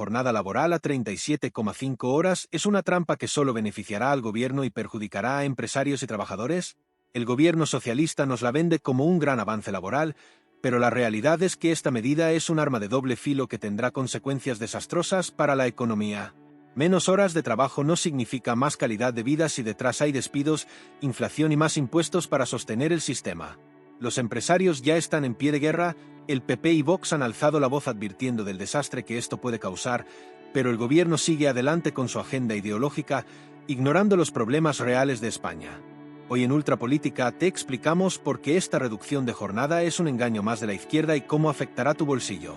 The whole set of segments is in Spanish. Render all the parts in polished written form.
jornada laboral a 37,5 horas es una trampa que solo beneficiará al gobierno y perjudicará a empresarios y trabajadores? El gobierno socialista nos la vende como un gran avance laboral, pero la realidad es que esta medida es un arma de doble filo que tendrá consecuencias desastrosas para la economía. Menos horas de trabajo no significa más calidad de vida si detrás hay despidos, inflación y más impuestos para sostener el sistema. Los empresarios ya están en pie de guerra, el PP y Vox han alzado la voz advirtiendo del desastre que esto puede causar, pero el gobierno sigue adelante con su agenda ideológica, ignorando los problemas reales de España. Hoy en Ultrapolítica te explicamos por qué esta reducción de jornada es un engaño más de la izquierda y cómo afectará tu bolsillo.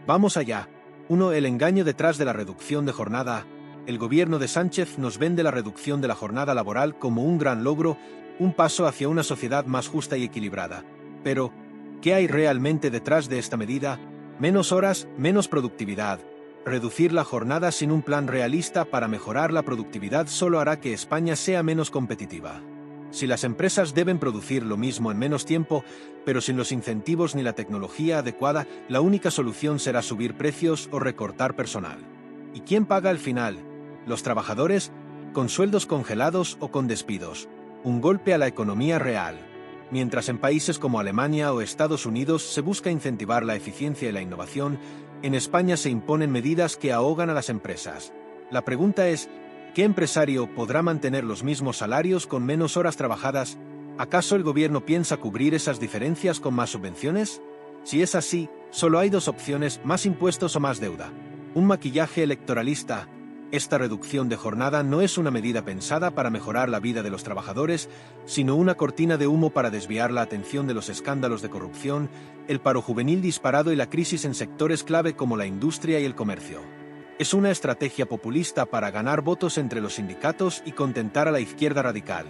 ¡Vamos allá! 1. El engaño detrás de la reducción de jornada. El gobierno de Sánchez nos vende la reducción de la jornada laboral como un gran logro, un paso hacia una sociedad más justa y equilibrada. Pero, ¿qué hay realmente detrás de esta medida? Menos horas, menos productividad. Reducir la jornada sin un plan realista para mejorar la productividad solo hará que España sea menos competitiva. Si las empresas deben producir lo mismo en menos tiempo, pero sin los incentivos ni la tecnología adecuada, la única solución será subir precios o recortar personal. ¿Y quién paga al final? ¿Los trabajadores? ¿Con sueldos congelados o con despidos? Un golpe a la economía real. Mientras en países como Alemania o Estados Unidos se busca incentivar la eficiencia y la innovación, en España se imponen medidas que ahogan a las empresas. La pregunta es, ¿qué empresario podrá mantener los mismos salarios con menos horas trabajadas? ¿Acaso el gobierno piensa cubrir esas diferencias con más subvenciones? Si es así, solo hay dos opciones: más impuestos o más deuda. Un maquillaje electoralista. Esta reducción de jornada no es una medida pensada para mejorar la vida de los trabajadores, sino una cortina de humo para desviar la atención de los escándalos de corrupción, el paro juvenil disparado y la crisis en sectores clave como la industria y el comercio. Es una estrategia populista para ganar votos entre los sindicatos y contentar a la izquierda radical.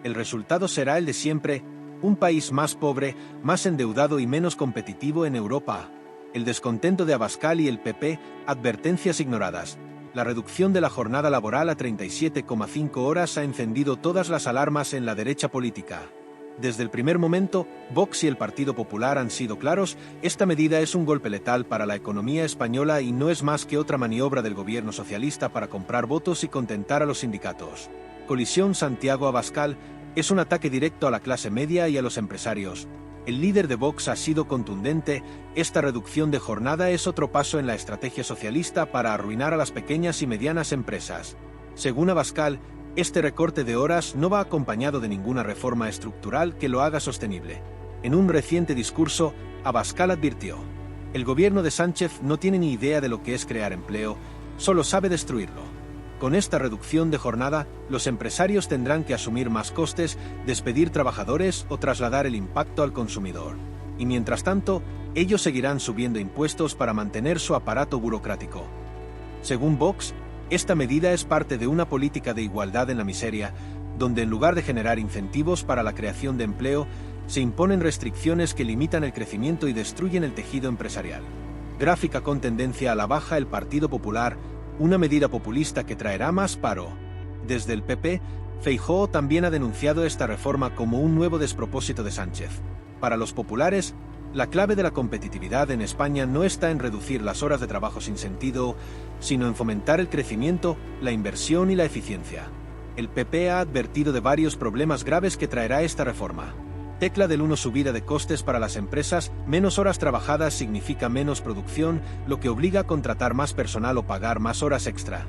El resultado será el de siempre: un país más pobre, más endeudado y menos competitivo en Europa. El descontento de Abascal y el PP, advertencias ignoradas. La reducción de la jornada laboral a 37,5 horas ha encendido todas las alarmas en la derecha política. Desde el primer momento, Vox y el Partido Popular han sido claros: esta medida es un golpe letal para la economía española y no es más que otra maniobra del gobierno socialista para comprar votos y contentar a los sindicatos. Colisión Santiago-Abascal es un ataque directo a la clase media y a los empresarios. El líder de Vox ha sido contundente: esta reducción de jornada es otro paso en la estrategia socialista para arruinar a las pequeñas y medianas empresas. Según Abascal, este recorte de horas no va acompañado de ninguna reforma estructural que lo haga sostenible. En un reciente discurso, Abascal advirtió: el gobierno de Sánchez no tiene ni idea de lo que es crear empleo, solo sabe destruirlo. Con esta reducción de jornada, los empresarios tendrán que asumir más costes, despedir trabajadores o trasladar el impacto al consumidor. Y mientras tanto, ellos seguirán subiendo impuestos para mantener su aparato burocrático. Según Vox, esta medida es parte de una política de igualdad en la miseria, donde en lugar de generar incentivos para la creación de empleo, se imponen restricciones que limitan el crecimiento y destruyen el tejido empresarial. Gráfica con tendencia a la baja el Partido Popular, una medida populista que traerá más paro. Desde el PP, Feijóo también ha denunciado esta reforma como un nuevo despropósito de Sánchez. Para los populares, la clave de la competitividad en España no está en reducir las horas de trabajo sin sentido, sino en fomentar el crecimiento, la inversión y la eficiencia. El PP ha advertido de varios problemas graves que traerá esta reforma. Tecla del 1: subida de costes para las empresas. Menos horas trabajadas significa menos producción, lo que obliga a contratar más personal o pagar más horas extra.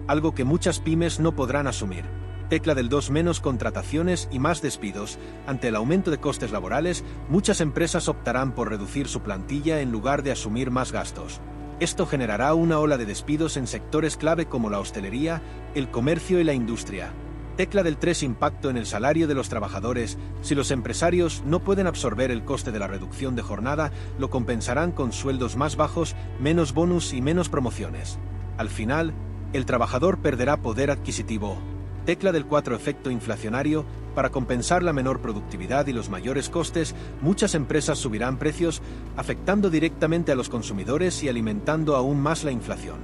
Algo que muchas pymes no podrán asumir. Tecla del 2: menos contrataciones y más despidos. Ante el aumento de costes laborales, muchas empresas optarán por reducir su plantilla en lugar de asumir más gastos. Esto generará una ola de despidos en sectores clave como la hostelería, el comercio y la industria. Tecla del 3: impacto en el salario de los trabajadores. Si los empresarios no pueden absorber el coste de la reducción de jornada, lo compensarán con sueldos más bajos, menos bonus y menos promociones. Al final, el trabajador perderá poder adquisitivo. Tecla del 4: efecto inflacionario. Para compensar la menor productividad y los mayores costes, muchas empresas subirán precios, afectando directamente a los consumidores y alimentando aún más la inflación.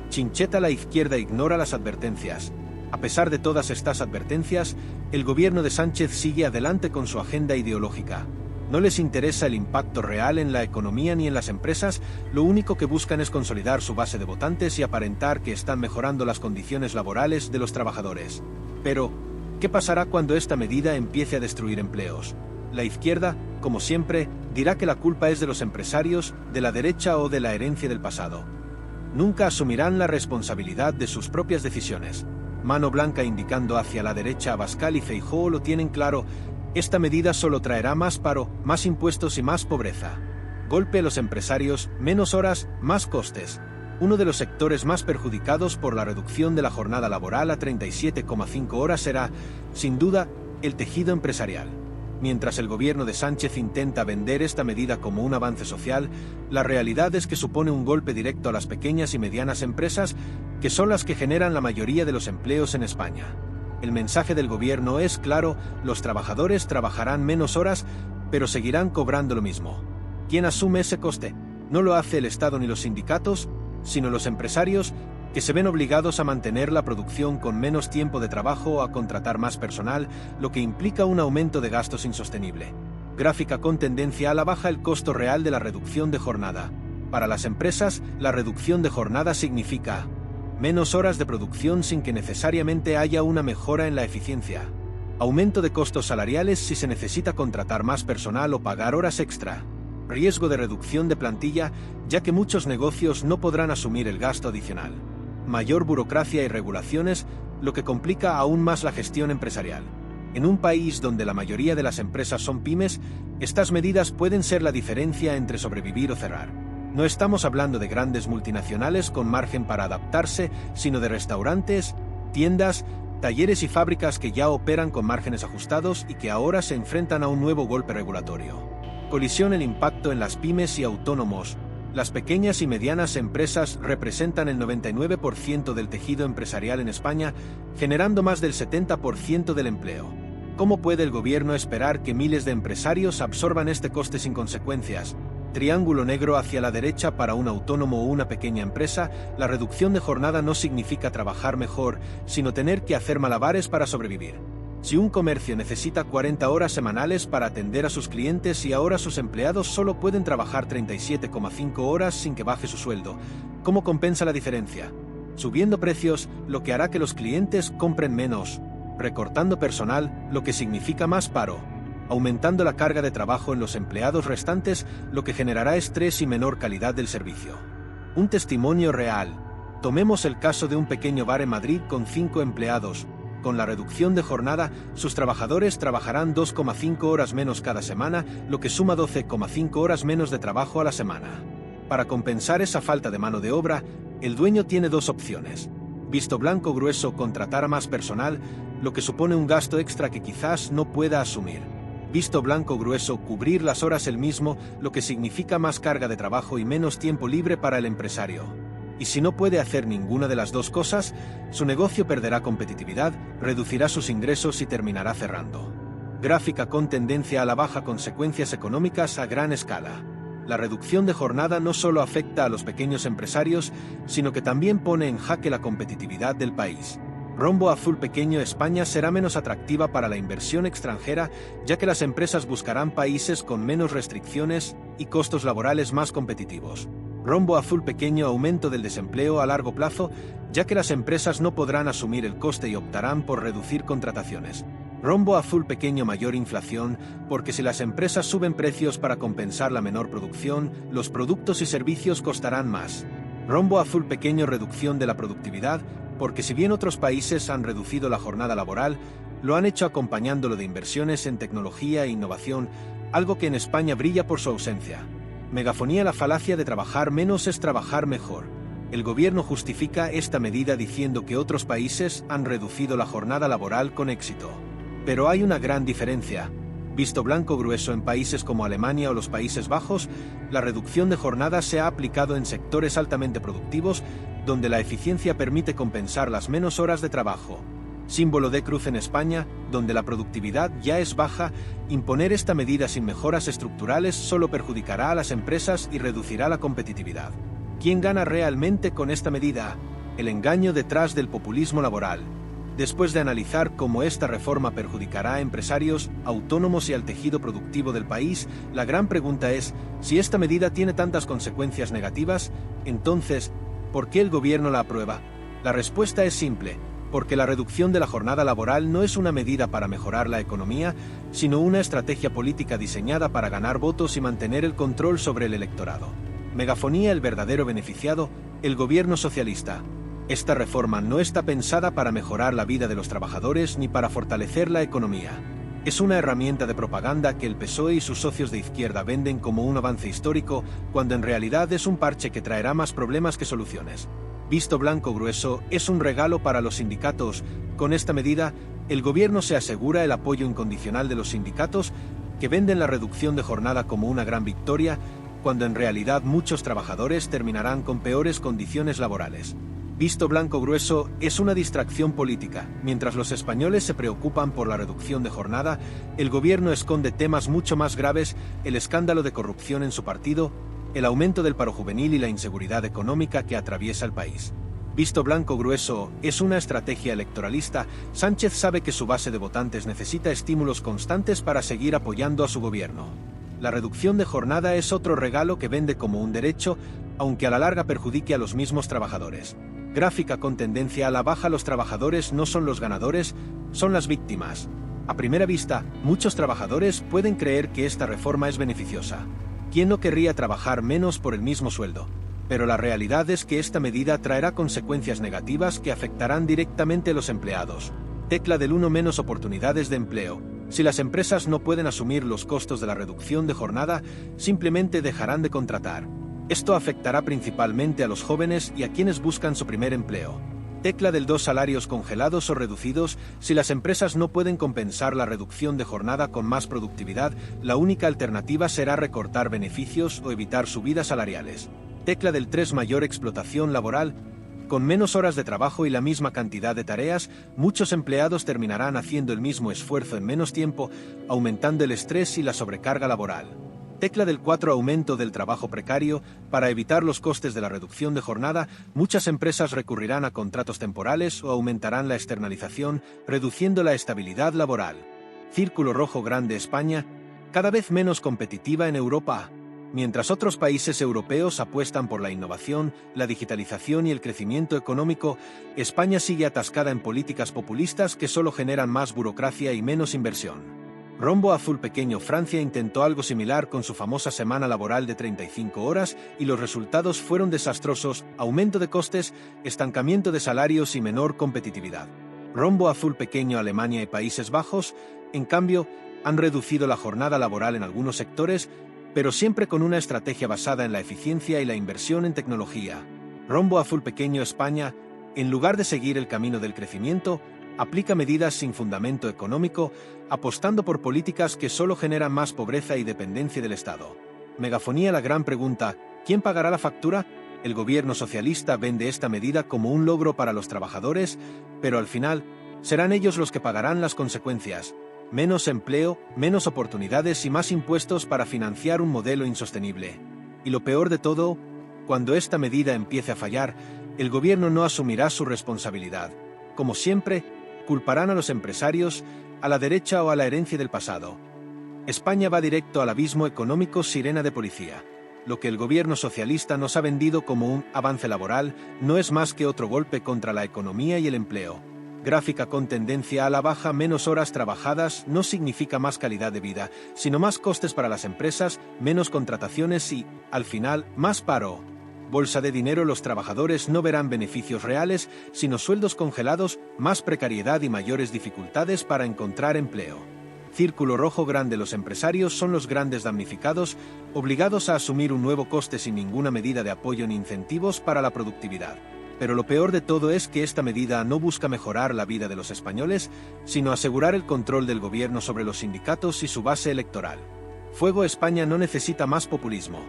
Chincheta: la izquierda ignora las advertencias. A pesar de todas estas advertencias, el gobierno de Sánchez sigue adelante con su agenda ideológica. No les interesa el impacto real en la economía ni en las empresas, lo único que buscan es consolidar su base de votantes y aparentar que están mejorando las condiciones laborales de los trabajadores. Pero, ¿qué pasará cuando esta medida empiece a destruir empleos? La izquierda, como siempre, dirá que la culpa es de los empresarios, de la derecha o de la herencia del pasado. Nunca asumirán la responsabilidad de sus propias decisiones. Mano blanca indicando hacia la derecha. Abascal y Feijóo lo tienen claro. Esta medida solo traerá más paro, más impuestos y más pobreza. Golpe a los empresarios, menos horas, más costes. Uno de los sectores más perjudicados por la reducción de la jornada laboral a 37,5 horas será, sin duda, el tejido empresarial. Mientras el gobierno de Sánchez intenta vender esta medida como un avance social, la realidad es que supone un golpe directo a las pequeñas y medianas empresas, que son las que generan la mayoría de los empleos en España. El mensaje del gobierno es claro: los trabajadores trabajarán menos horas, pero seguirán cobrando lo mismo. ¿Quién asume ese coste? No lo hace el Estado ni los sindicatos, sino los empresarios, que se ven obligados a mantener la producción con menos tiempo de trabajo o a contratar más personal, lo que implica un aumento de gastos insostenible. Gráfica con tendencia a la baja. El costo real de la reducción de jornada. Para las empresas, la reducción de jornada significa menos horas de producción sin que necesariamente haya una mejora en la eficiencia. Aumento de costos salariales si se necesita contratar más personal o pagar horas extra. Riesgo de reducción de plantilla, ya que muchos negocios no podrán asumir el gasto adicional. Mayor burocracia y regulaciones, lo que complica aún más la gestión empresarial. En un país donde la mayoría de las empresas son pymes, estas medidas pueden ser la diferencia entre sobrevivir o cerrar. No estamos hablando de grandes multinacionales con margen para adaptarse, sino de restaurantes, tiendas, talleres y fábricas que ya operan con márgenes ajustados y que ahora se enfrentan a un nuevo golpe regulatorio. Colisión. El impacto en las pymes y autónomos. Las pequeñas y medianas empresas representan el 99% del tejido empresarial en España, generando más del 70% del empleo. ¿Cómo puede el gobierno esperar que miles de empresarios absorban este coste sin consecuencias? Triángulo negro hacia la derecha. Para un autónomo o una pequeña empresa, la reducción de jornada no significa trabajar mejor, sino tener que hacer malabares para sobrevivir. Si un comercio necesita 40 horas semanales para atender a sus clientes y ahora sus empleados solo pueden trabajar 37,5 horas sin que baje su sueldo, ¿cómo compensa la diferencia? Subiendo precios, lo que hará que los clientes compren menos, recortando personal, lo que significa más paro, aumentando la carga de trabajo en los empleados restantes, lo que generará estrés y menor calidad del servicio. Un testimonio real. Tomemos el caso de un pequeño bar en Madrid con 5 empleados. Con la reducción de jornada, sus trabajadores trabajarán 2,5 horas menos cada semana, lo que suma 12,5 horas menos de trabajo a la semana. Para compensar esa falta de mano de obra, el dueño tiene dos opciones. Visto blanco grueso: contratar a más personal, lo que supone un gasto extra que quizás no pueda asumir. Visto blanco grueso: cubrir las horas él mismo, lo que significa más carga de trabajo y menos tiempo libre para el empresario. Y si no puede hacer ninguna de las dos cosas, su negocio perderá competitividad, reducirá sus ingresos y terminará cerrando. Gráfica con tendencia a la baja. Consecuencias económicas a gran escala. La reducción de jornada no solo afecta a los pequeños empresarios, sino que también pone en jaque la competitividad del país. Rombo azul pequeño. España será menos atractiva para la inversión extranjera, ya que las empresas buscarán países con menos restricciones y costos laborales más competitivos. Rombo azul pequeño. Aumento del desempleo a largo plazo, ya que las empresas no podrán asumir el coste y optarán por reducir contrataciones. Rombo azul pequeño. Mayor inflación, porque si las empresas suben precios para compensar la menor producción, los productos y servicios costarán más. Rombo azul pequeño. Reducción de la productividad, porque si bien otros países han reducido la jornada laboral, lo han hecho acompañándolo de inversiones en tecnología e innovación, algo que en España brilla por su ausencia. Megafonía. La falacia de trabajar menos es trabajar mejor. El gobierno justifica esta medida diciendo que otros países han reducido la jornada laboral con éxito. Pero hay una gran diferencia. Visto blanco grueso: en países como Alemania o los Países Bajos, la reducción de jornada se ha aplicado en sectores altamente productivos, donde la eficiencia permite compensar las menos horas de trabajo. Símbolo de cruz. En España, donde la productividad ya es baja, imponer esta medida sin mejoras estructurales solo perjudicará a las empresas y reducirá la competitividad. ¿Quién gana realmente con esta medida? El engaño detrás del populismo laboral. Después de analizar cómo esta reforma perjudicará a empresarios, autónomos y al tejido productivo del país, la gran pregunta es, si esta medida tiene tantas consecuencias negativas, entonces, ¿por qué el gobierno la aprueba? La respuesta es simple, porque la reducción de la jornada laboral no es una medida para mejorar la economía, sino una estrategia política diseñada para ganar votos y mantener el control sobre el electorado. Megafonía: el verdadero beneficiado, el gobierno socialista. Esta reforma no está pensada para mejorar la vida de los trabajadores ni para fortalecer la economía. Es una herramienta de propaganda que el PSOE y sus socios de izquierda venden como un avance histórico, cuando en realidad es un parche que traerá más problemas que soluciones. Visto blanco grueso, es un regalo para los sindicatos. Con esta medida, el gobierno se asegura el apoyo incondicional de los sindicatos, que venden la reducción de jornada como una gran victoria, cuando en realidad muchos trabajadores terminarán con peores condiciones laborales. Visto blanco grueso, es una distracción política. Mientras los españoles se preocupan por la reducción de jornada, el gobierno esconde temas mucho más graves: el escándalo de corrupción en su partido, el aumento del paro juvenil y la inseguridad económica que atraviesa el país. Visto blanco grueso, es una estrategia electoralista. Sánchez sabe que su base de votantes necesita estímulos constantes para seguir apoyando a su gobierno. La reducción de jornada es otro regalo que vende como un derecho, aunque a la larga perjudique a los mismos trabajadores. Gráfica con tendencia a la baja: los trabajadores no son los ganadores, son las víctimas. A primera vista, muchos trabajadores pueden creer que esta reforma es beneficiosa. ¿Quién no querría trabajar menos por el mismo sueldo? Pero la realidad es que esta medida traerá consecuencias negativas que afectarán directamente a los empleados. Tecla del 1: menos oportunidades de empleo. Si las empresas no pueden asumir los costos de la reducción de jornada, simplemente dejarán de contratar. Esto afectará principalmente a los jóvenes y a quienes buscan su primer empleo. Tecla del 2: salarios congelados o reducidos. Si las empresas no pueden compensar la reducción de jornada con más productividad, la única alternativa será recortar beneficios o evitar subidas salariales. Tecla del 3: mayor explotación laboral. Con menos horas de trabajo y la misma cantidad de tareas, muchos empleados terminarán haciendo el mismo esfuerzo en menos tiempo, aumentando el estrés y la sobrecarga laboral. Tecla del 4: aumento del trabajo precario. Para evitar los costes de la reducción de jornada, muchas empresas recurrirán a contratos temporales o aumentarán la externalización, reduciendo la estabilidad laboral. Círculo rojo grande: España, cada vez menos competitiva en Europa. Mientras otros países europeos apuestan por la innovación, la digitalización y el crecimiento económico, España sigue atascada en políticas populistas que solo generan más burocracia y menos inversión. Rombo azul pequeño: Francia intentó algo similar con su famosa semana laboral de 35 horas y los resultados fueron desastrosos: aumento de costes, estancamiento de salarios y menor competitividad. Rombo azul pequeño: Alemania y Países Bajos, en cambio, han reducido la jornada laboral en algunos sectores, pero siempre con una estrategia basada en la eficiencia y la inversión en tecnología. Rombo azul pequeño: España, en lugar de seguir el camino del crecimiento, aplica medidas sin fundamento económico, apostando por políticas que solo generan más pobreza y dependencia del Estado. Megafonía: la gran pregunta, ¿quién pagará la factura? El gobierno socialista vende esta medida como un logro para los trabajadores, pero al final, serán ellos los que pagarán las consecuencias: menos empleo, menos oportunidades y más impuestos para financiar un modelo insostenible. Y lo peor de todo, cuando esta medida empiece a fallar, el gobierno no asumirá su responsabilidad. Como siempre, culparán a los empresarios, a la derecha o a la herencia del pasado. España va directo al abismo económico: sirena de policía. Lo que el gobierno socialista nos ha vendido como un avance laboral no es más que otro golpe contra la economía y el empleo. Gráfica con tendencia a la baja: menos horas trabajadas no significa más calidad de vida, sino más costes para las empresas, menos contrataciones y, al final, más paro. Bolsa de dinero: los trabajadores no verán beneficios reales, sino sueldos congelados, más precariedad y mayores dificultades para encontrar empleo. Círculo rojo grande: los empresarios son los grandes damnificados, obligados a asumir un nuevo coste sin ninguna medida de apoyo ni incentivos para la productividad. Pero lo peor de todo es que esta medida no busca mejorar la vida de los españoles, sino asegurar el control del gobierno sobre los sindicatos y su base electoral. Fuego: España no necesita más populismo.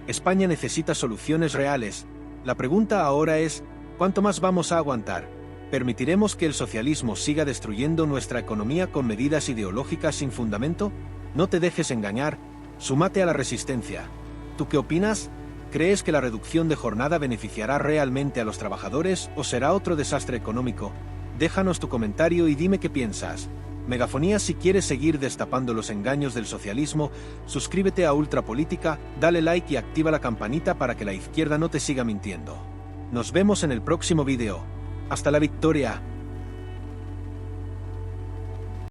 España necesita soluciones reales. La pregunta ahora es, ¿cuánto más vamos a aguantar? ¿Permitiremos que el socialismo siga destruyendo nuestra economía con medidas ideológicas sin fundamento? No te dejes engañar, súmate a la resistencia. ¿Tú qué opinas? ¿Crees que la reducción de jornada beneficiará realmente a los trabajadores o será otro desastre económico? Déjanos tu comentario y dime qué piensas. Megafonía, si quieres seguir destapando los engaños del socialismo, suscríbete a Ultrapolítica, dale like y activa la campanita para que la izquierda no te siga mintiendo. Nos vemos en el próximo vídeo. ¡Hasta la victoria!